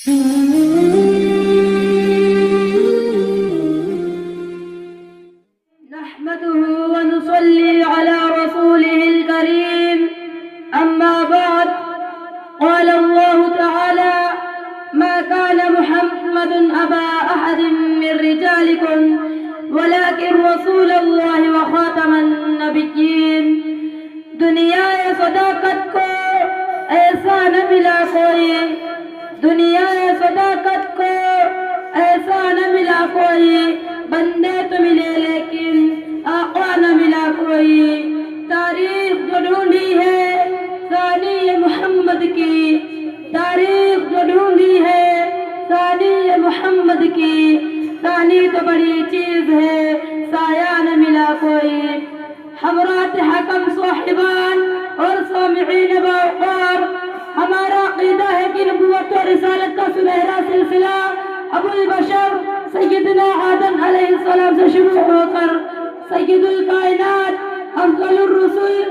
نحمده ونصلي على رسوله الكريم أما بعد قال الله تعالى ما كان محمد أبا أحد من رجالكم ولكن رسول الله وخاتم النبيين دنیا صداقت کو ایسا نہ ملا کوئی دنیا صداقت کو ایسا نہ ملا کوئی بندے تو ملے لیکن آقا نہ ملا کوئی تاریخ جو ڈھونڈی ہے ثانی محمد کی تاریخ جو ڈھونڈی ہے ثانی محمد کی ثانی تو بڑی چیز ہے سایہ نہ ملا کوئی حضرات حکم صاحبان اور سامعین باوقار ہمارا عقیدہ ہے کہ نبوت و رسالت کا سنہرا سلسلہ ابو البشر سیدنا آدم علیہ السلام سے شروع ہو کر سید الکائنات افضل الرسول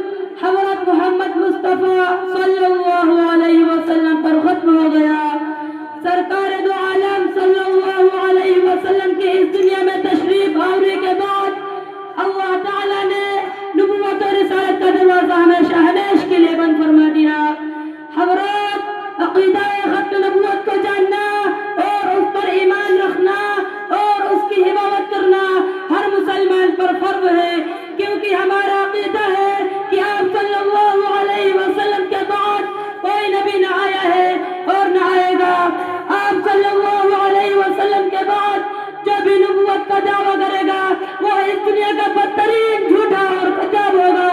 حضرت محمد مصطفیٰ صلی اللہ علیہ وسلم پر ختم ہو گیا سرکار دو عالم صلی اللہ علیہ وسلم کے اس دنیا میں تشریف آوری کے بعد اللہ تعالیٰ نے نبوت و رسالت کا دروازہ ہمیشہ ہمیشہ کے لیے بند فرما دیا حضرات عقیدہ ختم نبوت کو جاننا اور اس پر ایمان رکھنا اور اس کی حفاظت کرنا ہر مسلمان پر فرض ہے کیونکہ ہمارا عقیدہ ہے کہ آپ صلی اللہ علیہ وسلم کے بعد کوئی نبی نہ آیا ہے اور نہ آئے گا آپ صلی اللہ علیہ وسلم کے بعد جو بھی نبوت کا دعویٰ کرے گا وہ اس دنیا کا بدترین جھوٹا اور کذاب ہوگا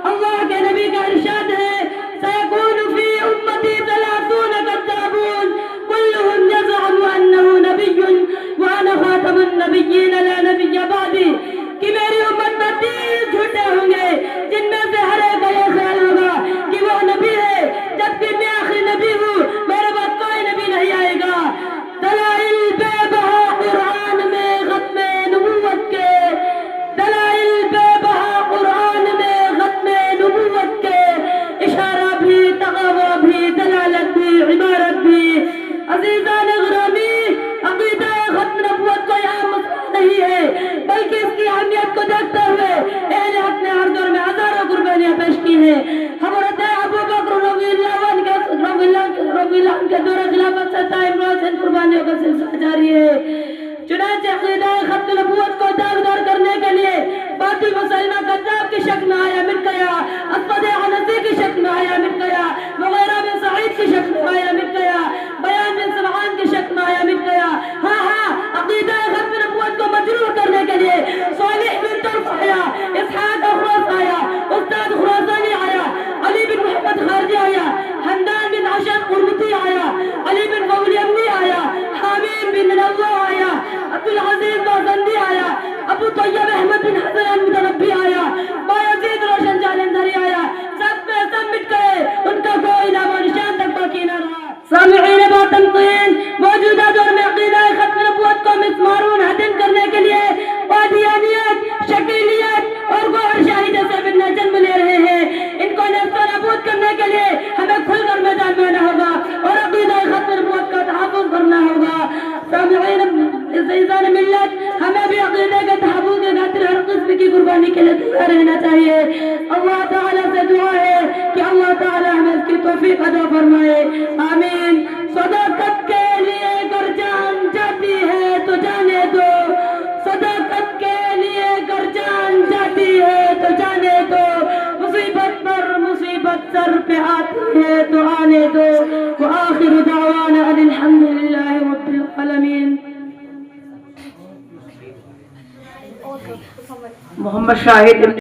اللہ کے نبی کا ارشاد ہے سيكون في أمتي 30 كذابون كلهم يزعم أنه نبي وأنا خاتم النبيين لا نبي بعدي کہ میری امت میں 30 جھوٹے ہوں گے جن میں سے ہر ایک کا یہ خیال ہوگا کہ وہ نبی ہے جبکہ میں آخری نبی ہوں میرے بعد کوئی نبی نہیں آئے گا دلائل بے بہا قرآن میں ختم نبوت کے دلائل بے بہا قرآن میں ختم نبوت کے اشارہ بھی تغوہ بھی دلالت بھی عبارت بھی عزیزان غرامی عقیدہ ختم نبوت کو یہاں مسئلہ نہیں ہے بلکہ اس کی اہمیت کو دیکھتے ہوئے اہل حق نے ہر دور میں ہزاروں قربانیاں پیش کی ہیں حضرت ابو بکر رضی اللہ عنہ کے دور خلافت سے قائم روشن قربانیوں کا سلسلہ جاری ہے چنانچہ عقیدہ ختم نبوت کو داغدار کرنے کے لیے باطل مسلمہ کذاب کی شکل میں آیا مٹ گیا اسود عنسی کی شکل میں آیا مٹ گیا مغیرہ بن سعید کی شکل میں آیا مٹ گیا بیان بن سمعان کی شکل میں آیا مٹ گیا ہاں عقیدہ ختم نبوت کو مجروح کرنے کے لیے صالح بن طرف آیا اسحاق اخرس آیا استاد خراسانی آیا علی بن محمد خارجی آیا حمدان بن عشق قرمطی آیا علی بن قولی امنی آیا حامیم بن نوہ آیا عبدالعزیز بازندی آیا ابو طیب احمد بن حسن المتنبی آیا بایزید روشن جالندری آیا سب میں سب مٹ گئے ان کا کوئی نام و نشان تک باقی نہ رہا سامعین باتنقین موجودہ دور میں عقیدہ ختم نبوت کو مسمارون ہدم کرنے کے لیے قادیانیت شکیلیت اور گوہر شاہی جیسے فتنے جنم لے رہے ہیں ان کو نیست و نابود کرنے کے لیے ہمیں کھل کر میدان میں آنا ہوگا اور عقیدہ ختم نبوت کا تحفظ کرنا ہوگا سامعین عزیزان ملت ہمیں بھی عقیدہ کے تحفظ کے خاطر ہر قسم کی قربانی کے لیے تیار رہنا چاہیے اللہ تعالیٰ سے دعا ہے کہ اللہ تعالیٰ ہمیں اس کی توفیق عطا فرمائے آمین صداقت کے لیے گر جان جاتی ہے تو جانے دو صداقت کے لیے گر جان جاتی ہے تو جانے دو مصیبت پر مصیبت سر پہ آتی ہے تو آنے دو وآخر دعوانا ان الحمدللہ رب العالمین محمد شاہد